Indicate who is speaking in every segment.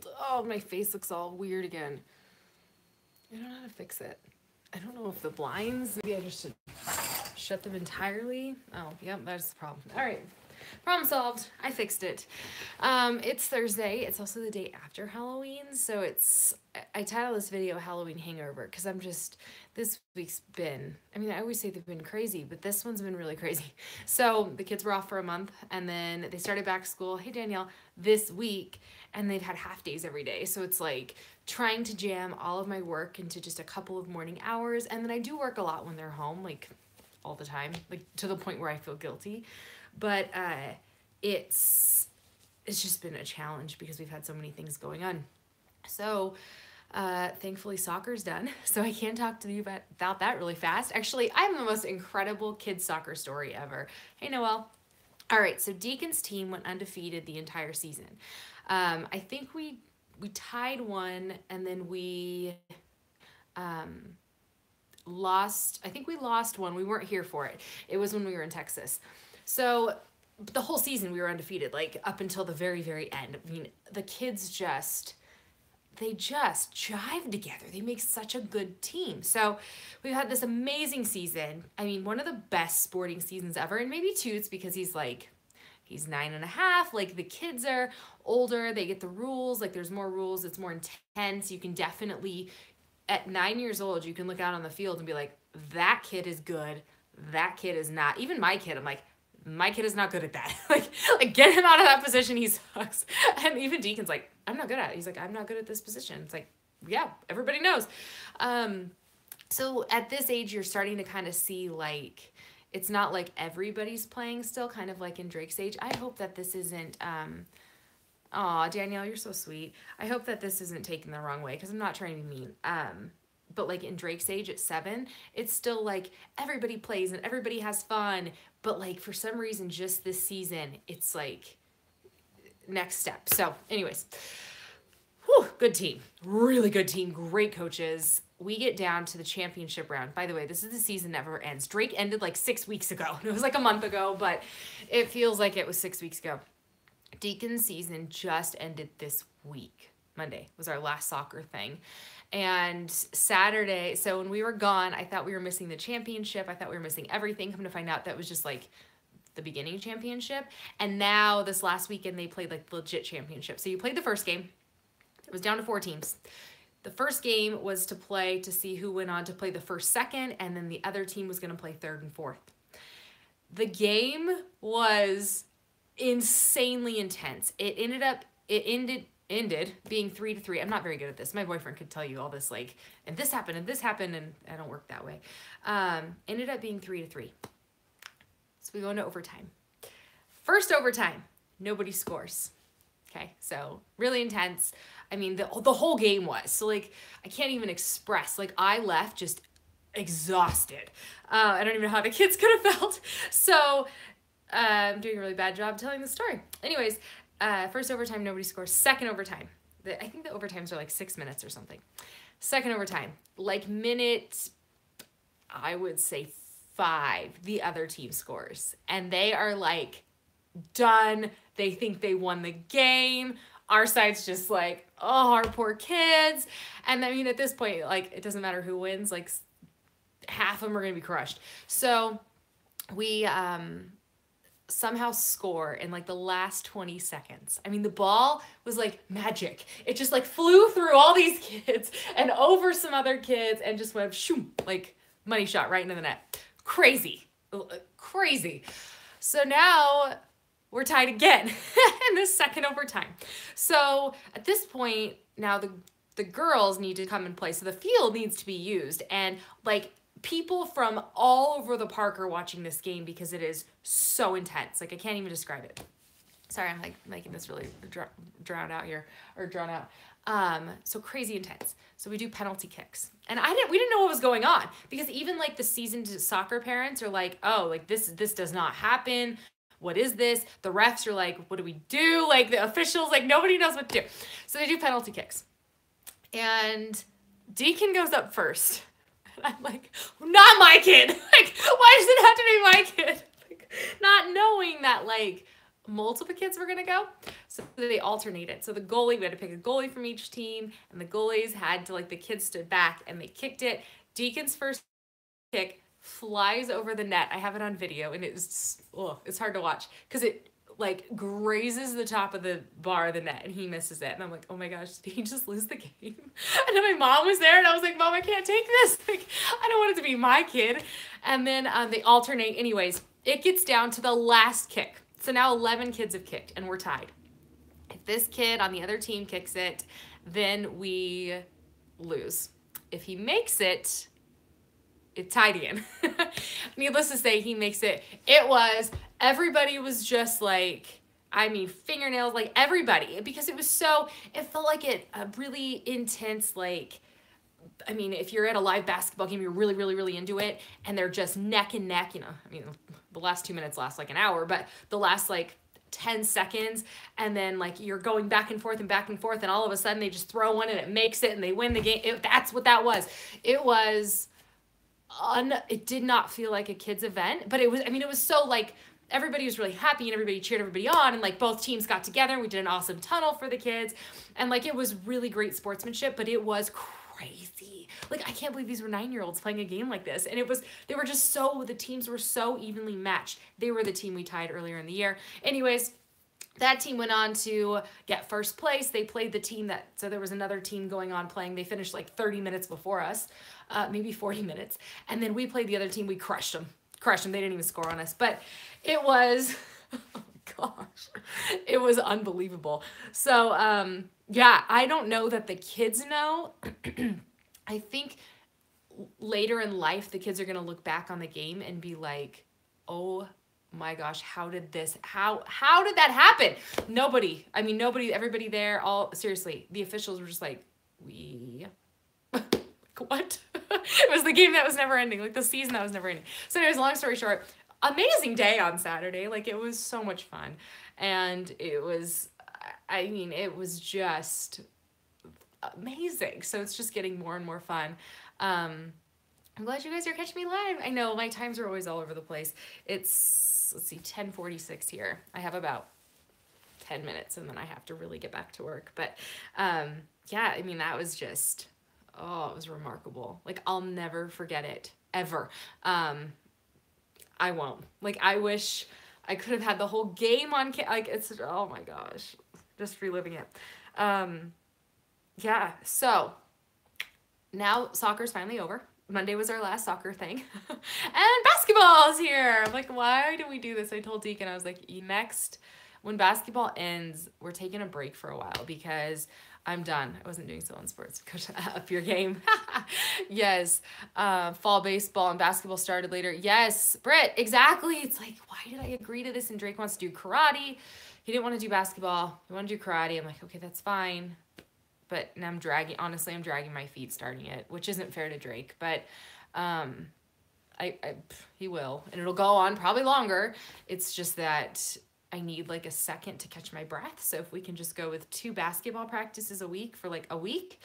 Speaker 1: solved. Oh, my face looks all weird again. I don't know how to fix it. I don't know if the blinds, maybe I just should shut them entirely. Oh, yep, that's the problem. All right. Problem solved. I fixed it. It's Thursday. It's also the day after Halloween. So I title this video Halloween Hangover because this week's been, I mean, I always say they've been crazy, but this one's been really crazy. So the kids were off for a month and then they started back school. Hey, Danielle, this week, and they've had half days every day. So it's like trying to jam all of my work into just a couple of morning hours. And then I do work a lot when they're home, like all the time, like to the point where I feel guilty. But it's just been a challenge because we've had so many things going on. So thankfully soccer's done, so I can talk to you about that really fast. Actually, I have the most incredible kids soccer story ever. Hey, Noelle. All right, so Deacon's team went undefeated the entire season. I think we tied one, and then we lost. I think we lost one. We weren't here for it. It was when we were in Texas. So the whole season we were undefeated, like up until the very, very end. I mean, the kids they just jive together. They make such a good team. So we've had this amazing season. I mean, one of the best sporting seasons ever. And maybe Toots, because he's 9.5. Like, the kids are older. They get the rules. Like, there's more rules. It's more intense. You can definitely, at 9 years old, you can look out on the field and be like, that kid is good. That kid is not. Even my kid, I'm like, my kid is not good at that. like get him out of that position. He sucks. And even Deacon's like, I'm not good at it. He's like, I'm not good at this position. It's like, yeah, everybody knows. So at this age, you're starting to kind of see, like, it's not like everybody's playing still, kind of like in Drake's age. I hope that this isn't, aw, Danielle, you're so sweet. I hope that this isn't taken the wrong way, because I'm not trying to be mean. But like in Drake's age at 7, it's still like everybody plays and everybody has fun. But like for some reason, just this season, it's like next step. So anyways, whew, good team, really good team, great coaches. We get down to the championship round. By the way, this is the season never ends. Drake ended like 6 weeks ago. It was like a month ago, but it feels like it was 6 weeks ago. Deacon's season just ended this week. Monday was our last soccer thing. And Saturday, so when we were gone, I thought we were missing the championship. I thought we were missing everything. Come to find out that was just like the beginning championship. And now this last weekend, they played like the legit championship. So you played the first game. It was down to 4 teams. The first game was to see who went on to play the first, second, and then the other team was going to play third and fourth. The game was insanely intense. It ended being 3-3. I'm not very good at this. My boyfriend could tell you all this, like, and this happened, and I don't work that way. Ended up being 3-3. So we go into overtime. First overtime, nobody scores. Okay, so really intense. I mean, the whole game was. So, like, I can't even express. Like, I left just exhausted. I don't even know how the kids could have felt. So, I'm doing a really bad job telling the story. Anyways, first overtime, nobody scores. Second overtime. I think the overtimes are like 6 minutes or something. Second overtime. Like minute, I would say 5, the other team scores. And they are like done. They think they won the game. Our side's just like, oh, our poor kids. And I mean, at this point, like, it doesn't matter who wins. Like, half of them are going to be crushed. So we somehow score in like the last 20 seconds. I mean, the ball was like magic. It just like flew through all these kids and over some other kids and just went shoom, like money shot right into the net. Crazy. Crazy. So now we're tied again in the second overtime. So at this point, now the girls need to come and play. So the field needs to be used. And like people from all over the park are watching this game because it is so intense. Like I can't even describe it. Sorry, I'm like making this really drawn out. So crazy intense. So we do penalty kicks. And we didn't know what was going on because even like the seasoned soccer parents are like, oh, like this does not happen. What is this? The refs are like, what do we do? Like the officials, like nobody knows what to do. So they do penalty kicks. And Deacon goes up first. And I'm like, not my kid. Like, why does it have to be my kid? Like, not knowing that, like, multiple kids were gonna go, so they alternated. So the goalie, we had to pick a goalie from each team, and the goalies had to, like, the kids stood back and they kicked it. Deacon's first kick flies over the net. I have it on video, and it's hard to watch because it like grazes the top of the bar of the net, and he misses it. And I'm like, oh my gosh, did he just lose the game? And then my mom was there, and I was like, Mom, I can't take this. Like, I don't want it to be my kid. And then they alternate. Anyways, it gets down to the last kick. So now 11 kids have kicked, and we're tied. If this kid on the other team kicks it, then we lose. If he makes it, it's tied again. Needless to say, he makes it. Everybody was just like, I mean, fingernails, like everybody, because it felt like a really intense, like, I mean, if you're at a live basketball game, you're really, really, really into it, and they're just neck and neck, you know, I mean, the last 2 minutes last like an hour, but the last like 10 seconds, and then like you're going back and forth, and all of a sudden they just throw one and it makes it and they win the game. That's what that was. It did not feel like a kid's event, but it was so like, everybody was really happy and everybody cheered everybody on, and like both teams got together and we did an awesome tunnel for the kids, and like it was really great sportsmanship, but it was crazy. Like, I can't believe these were 9-year-olds playing a game like this. And the teams were so evenly matched. They were the team we tied earlier in the year. Anyways, that team went on to get first place. They played the team so there was another team going on playing. They finished like 30 minutes before us, maybe 40 minutes. And then we played the other team. We crushed them. They didn't even score on us. But it was, oh gosh, it was unbelievable. So, yeah, I don't know that the kids know. I think later in life, the kids are going to look back on the game and be like, oh my gosh, how did that happen? Everybody there, seriously, the officials were just like, what? It was the game that was never ending, like the season that was never ending. So anyways, long story short, amazing day on Saturday. Like, it was so much fun. And it was just amazing. So it's just getting more and more fun. I'm glad you guys are catching me live. I know my times are always all over the place. It's, let's see, 10:46 here. I have about 10 minutes and then I have to really get back to work. But yeah, I mean, that was just, it was remarkable. Like, I'll never forget it, ever. I won't. Like, I wish I could have had the whole game on like, it's, oh my gosh, just reliving it. Yeah, so now soccer's finally over. Monday was our last soccer thing. And basketball's here. I'm like, why do we do this? I told Deacon, I was like, when basketball ends, we're taking a break for a while because I'm done. I wasn't doing so in sports. Coach, up your game. Yes. Fall baseball and basketball started later. Yes, Britt, exactly. It's like, why did I agree to this? And Drake wants to do karate. He didn't want to do basketball. He wanted to do karate. I'm like, okay, that's fine. But now I'm dragging my feet starting it, which isn't fair to Drake, but he will, and it'll go on probably longer. It's just that I need like a second to catch my breath. So if we can just go with 2 basketball practices a week for like a week,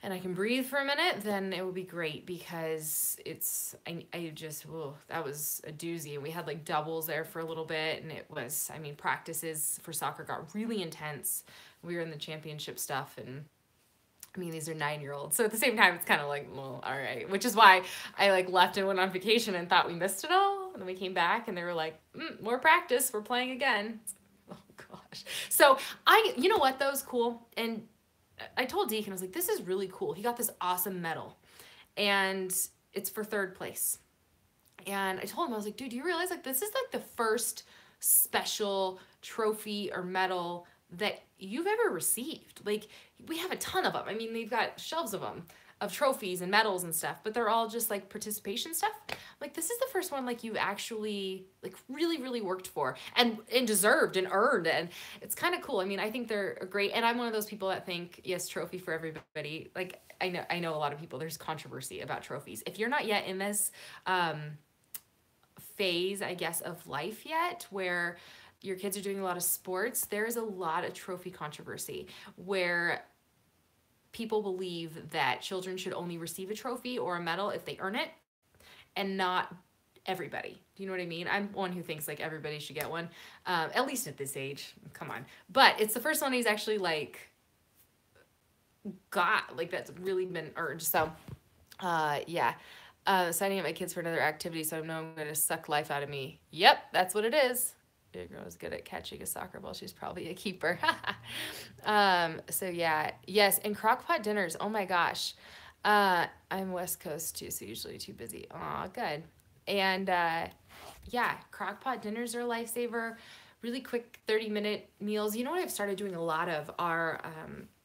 Speaker 1: and I can breathe for a minute, then it will be great, because that was a doozy. And we had like doubles there for a little bit, and practices for soccer got really intense. We were in the championship stuff, and I mean, these are 9-year-olds. So at the same time, it's kind of like, well, all right. Which is why I like left and went on vacation and thought we missed it all. And then we came back and they were like, more practice. We're playing again. Oh gosh. So you know what? That was cool. And I told Deacon, I was like, this is really cool. He got this awesome medal and it's for 3rd place. And I told him, I was like, dude, do you realize like this is like the first special trophy or medal that you've ever received? Like, we have a ton of them. I mean, they've got shelves of them, of trophies and medals and stuff, but they're all just like participation stuff. Like, this is the first one like you actually like really, really worked for and deserved and earned. And it's kind of cool. I mean, I think they're great. And I'm one of those people that think, yes, trophy for everybody. Like, I know a lot of people, there's controversy about trophies. If you're not yet in this phase, I guess, of life yet, where your kids are doing a lot of sports, there is a lot of trophy controversy where people believe that children should only receive a trophy or a medal if they earn it, and not everybody. Do you know what I mean? I'm one who thinks like everybody should get one, at least at this age. Come on. But it's the first one he's actually like got, like that's really been urged. So yeah. Signing up my kids for another activity, so I know I'm going to suck life out of me. Yep, that's what it is. Your girl is good at catching a soccer ball. She's probably a keeper. So yeah, yes, and crockpot dinners. Oh my gosh. I'm West Coast too, so usually too busy. Aw, good. And yeah, crockpot dinners are a lifesaver. Really quick 30-minute meals. You know what I've started doing a lot of are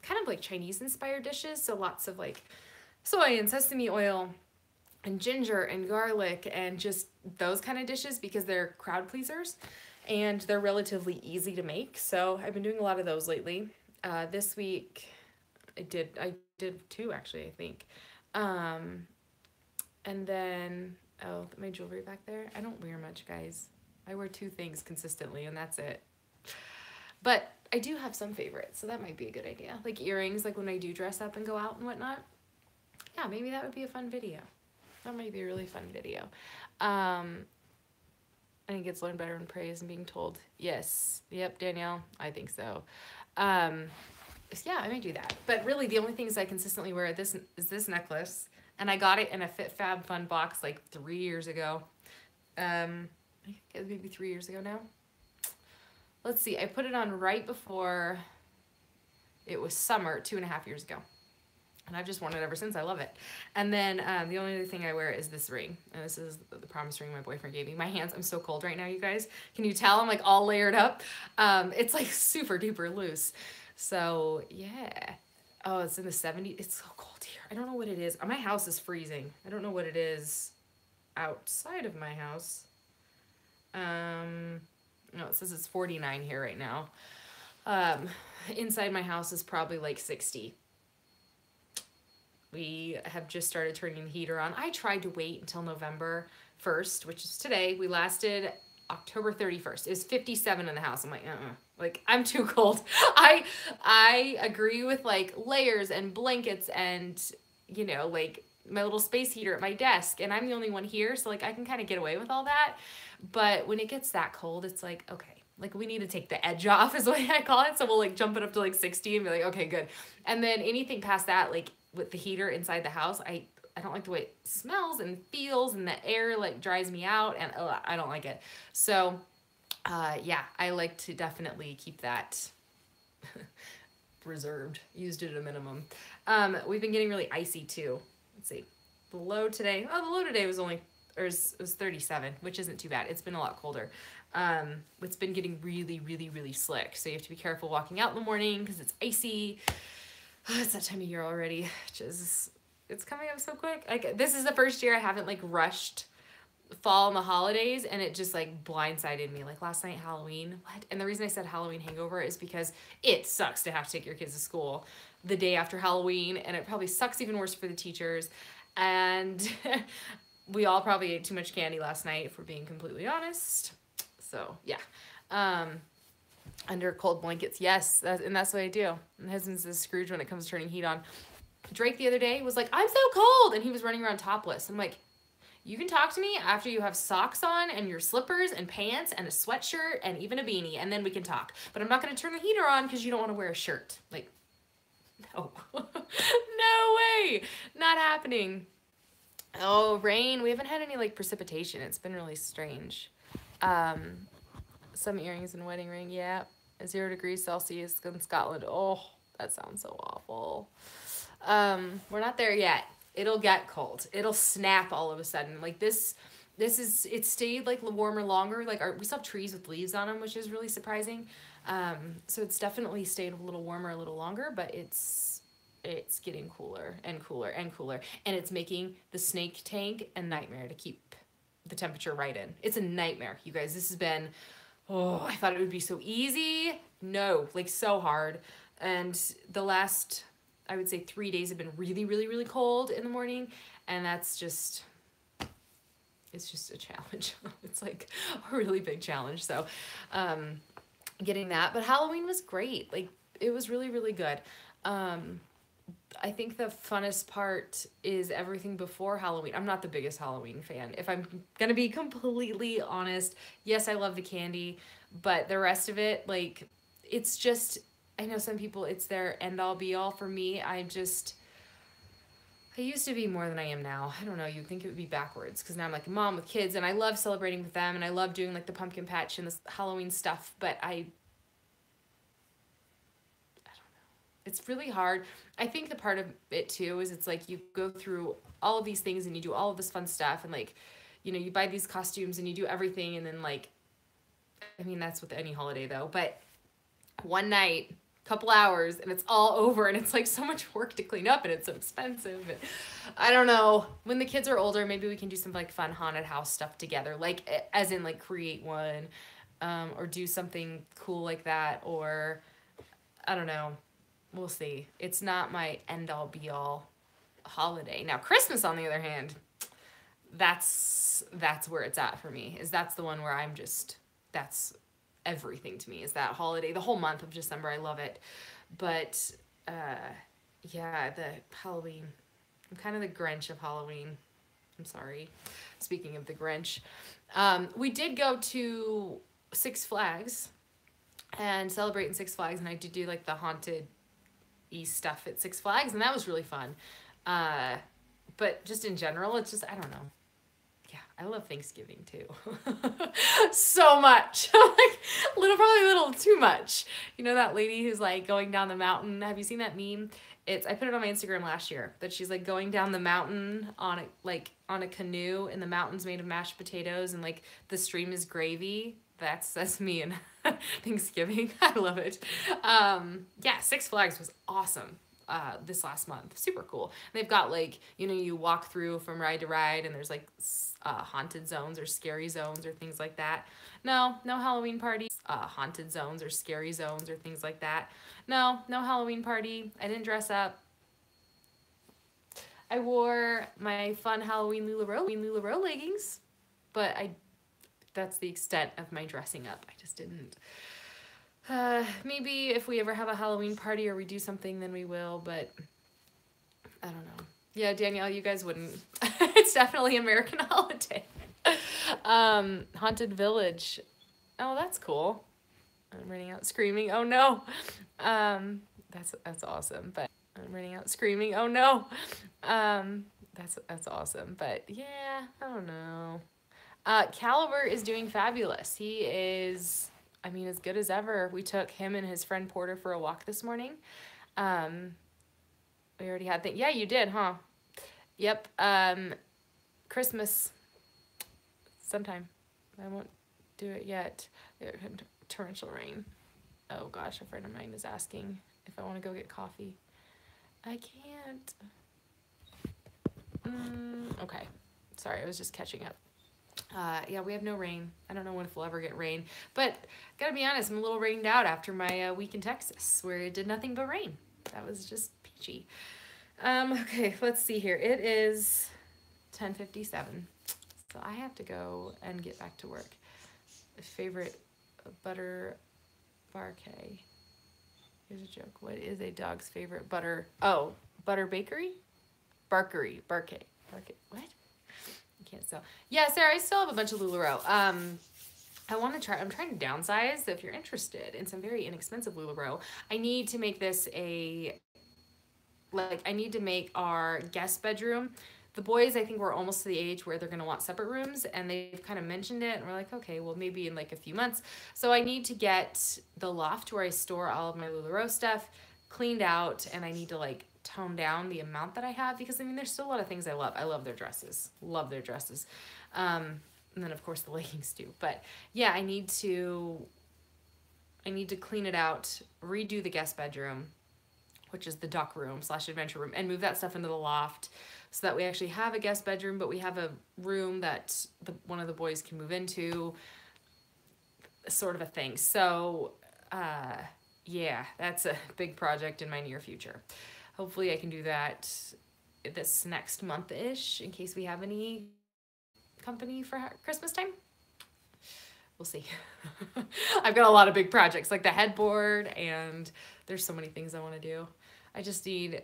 Speaker 1: kind of like Chinese inspired dishes. So lots of like soy and sesame oil and ginger and garlic and just those kind of dishes because they're crowd pleasers and they're relatively easy to make. So I've been doing a lot of those lately. This week I did two actually, I think. And then, oh, my jewelry back there. I don't wear much, guys. I wear 2 things consistently and that's it. But I do have some favorites, so that might be a good idea. Like earrings, like when I do dress up and go out and whatnot. Yeah, maybe that would be a fun video. That might be a really fun video. I think it's learn better and praise and being told. Yes. Yep, Danielle. I think so. Yeah, I might do that. But really, the only things I consistently wear is this necklace. And I got it in a Fit Fab Fun box like 3 years ago. I think it was maybe 3 years ago now. Let's see. I put it on right before it was summer 2.5 years ago. And I've just worn it ever since. I love it. And then the only other thing I wear is this ring. And this is the promise ring my boyfriend gave me. My hands, I'm so cold right now, you guys. Can you tell? I'm like all layered up. It's like super duper loose. So yeah. Oh, it's in the 70s. It's so cold here. I don't know what it is. My house is freezing. I don't know what it is outside of my house. No, it says it's 49 here right now. Inside my house is probably like 60. We have just started turning the heater on. I tried to wait until November 1st, which is today. We lasted October 31st. It was 57 in the house. I'm like, like I'm too cold. I agree with like layers and blankets and, you know, like my little space heater at my desk, and I'm the only one here, so like I can kind of get away with all that. But when it gets that cold, it's like, okay, like we need to take the edge off is what I call it. So we'll like jump it up to like 60 and be like, okay, good. And then anything past that, like with the heater inside the house, I don't like the way it smells and feels, and the air like dries me out, and I don't like it. So yeah, I like to definitely keep that reserved, used at a minimum. We've been getting really icy too. Let's see, the low today, the low today was only, or it was 37, which isn't too bad. It's been a lot colder. It's been getting really, really, really slick. So you have to be careful walking out in the morning because it's icy. It's that time of year already, it's coming up so quick. Like this is the first year I haven't like rushed fall and the holidays, and it just like blindsided me. Like last night, Halloween. What? And the reason I said Halloween hangover is because it sucks to have to take your kids to school the day after Halloween, and it probably sucks even worse for the teachers. And we all probably ate too much candy last night, if we're being completely honest. So yeah. Under cold blankets, yes, and that's what I do. My husband's the Scrooge when it comes to turning heat on. Drake the other day was like, I'm so cold, and he was running around topless. I'm like, you can talk to me after you have socks on and your slippers and pants and a sweatshirt and even a beanie, and then we can talk. But I'm not going to turn the heater on because you don't want to wear a shirt. Like, no. No way. Not happening. Oh, rain. We haven't had any, like, precipitation. It's been really strange. Some earrings and wedding ring, yeah. 0 degrees Celsius in Scotland. Oh, that sounds so awful. We're not there yet. It'll get cold. It'll snap all of a sudden. Like this is, it stayed like warmer longer. Like we still have trees with leaves on them, which is really surprising. So it's definitely stayed a little warmer, a little longer, but it's getting cooler and cooler and cooler. And it's making the snake tank a nightmare to keep the temperature right in. It's a nightmare, you guys. This has been, oh, I thought it would be so easy. No, like so hard. And the last, I would say 3 days have been really, really, really cold in the morning. And that's just, it's just a challenge. It's like a really big challenge. So getting that, but Halloween was great. Like it was really, really good. I think the funnest part is everything before Halloween. I'm not the biggest Halloween fan. If I'm gonna be completely honest, yes, I love the candy, but the rest of it, like, it's just, I know some people, it's their end all be all. For me, I used to be more than I am now. I don't know, you'd think it would be backwards, because now I'm like a mom with kids, and I love celebrating with them, and I love doing like the pumpkin patch and this Halloween stuff, but it's really hard. I think the part of it too is it's like you go through all of these things and you do all of this fun stuff, and like, you know, you buy these costumes and you do everything, and then like, I mean, that's with any holiday though, but one night, couple hours, and it's all over, and it's like so much work to clean up, and it's so expensive. And I don't know. When the kids are older, maybe we can do some like fun haunted house stuff together, like as in like create one, or do something cool like that, or I don't know. We'll see. It's not my end all be all holiday. Now Christmas, on the other hand, that's where it's at for me. That's the one where I'm just, that's everything to me, is that holiday. The whole month of December, I love it. But yeah, the Halloween, I'm kind of the Grinch of Halloween. I'm sorry. Speaking of the Grinch, we did go to Six Flags and celebrate in Six Flags, and I did do like the haunted stuff at Six Flags, and that was really fun. But just in general, it's just, I don't know. Yeah, I love Thanksgiving too. So much. Like, probably a little too much. You know that lady who's like going down the mountain? Have you seen that meme? I put it on my Instagram last year, that she's like going down the mountain on a canoe, and the mountain's made of mashed potatoes, and like the stream is gravy. That's me and Thanksgiving. I love it. Yeah, Six Flags was awesome this last month. Super cool. They've got like, you know, you walk through from ride to ride, and there's like haunted zones or scary zones or things like that. No Halloween party. Haunted zones or scary zones or things like that. No Halloween party. I didn't dress up. I wore my fun Halloween LuLaRoe leggings, but that's the extent of my dressing up. I just didn't. Maybe if we ever have a Halloween party or we do something, then we will, but I don't know. Yeah, Danielle, you guys wouldn't. It's definitely American holiday. Haunted Village. Oh, that's cool. I'm running out screaming. Oh no. That's awesome. But I'm running out screaming. Oh no. That's awesome. But yeah, I don't know. Caliber is doing fabulous. He is, I mean, as good as ever. We took him and his friend Porter for a walk this morning. We already had that. Yeah, you did, huh? Yep. Christmas sometime. I won't do it yet. Torrential rain. Oh gosh, a friend of mine is asking if I want to go get coffee. I can't. Okay. Sorry, I was just catching up. Yeah, we have no rain. I don't know if we'll ever get rain, but gotta be honest, I'm a little rained out after my week in Texas, where it did nothing but rain. That was just peachy. Okay, let's see here. It is 10:57, so I have to go and get back to work. Favorite butter barquet. Here's a joke. What is a dog's favorite butter? Oh, butter bakery? Barkery. Barquet. What? I can't spell. Yeah, Sarah, I still have a bunch of LuLaRoe. I want to try, I'm trying to downsize. If you're interested in some very inexpensive LuLaRoe, I need to make this I need to make our guest bedroom. The boys, I think, we're almost to the age where they're going to want separate rooms, and they've kind of mentioned it, and we're like, okay, well, maybe in like a few months. So I need to get the loft where I store all of my LuLaRoe stuff cleaned out, and I need to like tone down the amount that I have, because I mean, there's still a lot of things I love. I love their dresses. Love their dresses. And then of course the leggings too. But yeah, I need to clean it out, redo the guest bedroom, which is the duck room / adventure room, and move that stuff into the loft so that we actually have a guest bedroom, but we have a room that one of the boys can move into, sort of a thing. So yeah, that's a big project in my near future. Hopefully I can do that this next month-ish, in case we have any company for Christmas time. We'll see. I've got a lot of big projects, like the headboard, and there's so many things I want to do. I just need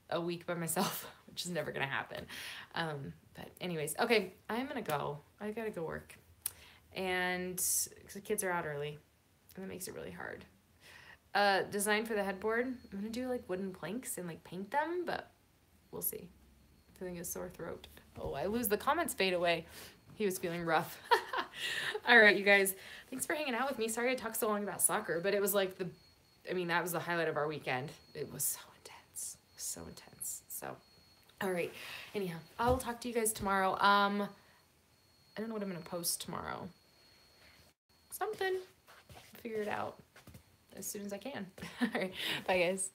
Speaker 1: a week by myself, which is never gonna happen. But anyways, okay, I'm gonna go. I gotta go work. And the kids are out early, and that makes it really hard. Design for the headboard. I'm gonna do like wooden planks and like paint them, but we'll see. I'm feeling a sore throat. Oh, I lose the comments fade away. He was feeling rough. All right, you guys, thanks for hanging out with me. Sorry I talked so long about soccer, but it was like that was the highlight of our weekend. It was so intense, so intense. So, all right. Anyhow, I'll talk to you guys tomorrow. I don't know what I'm gonna post tomorrow. Something. I'll figure it out as soon as I can. All right, bye guys.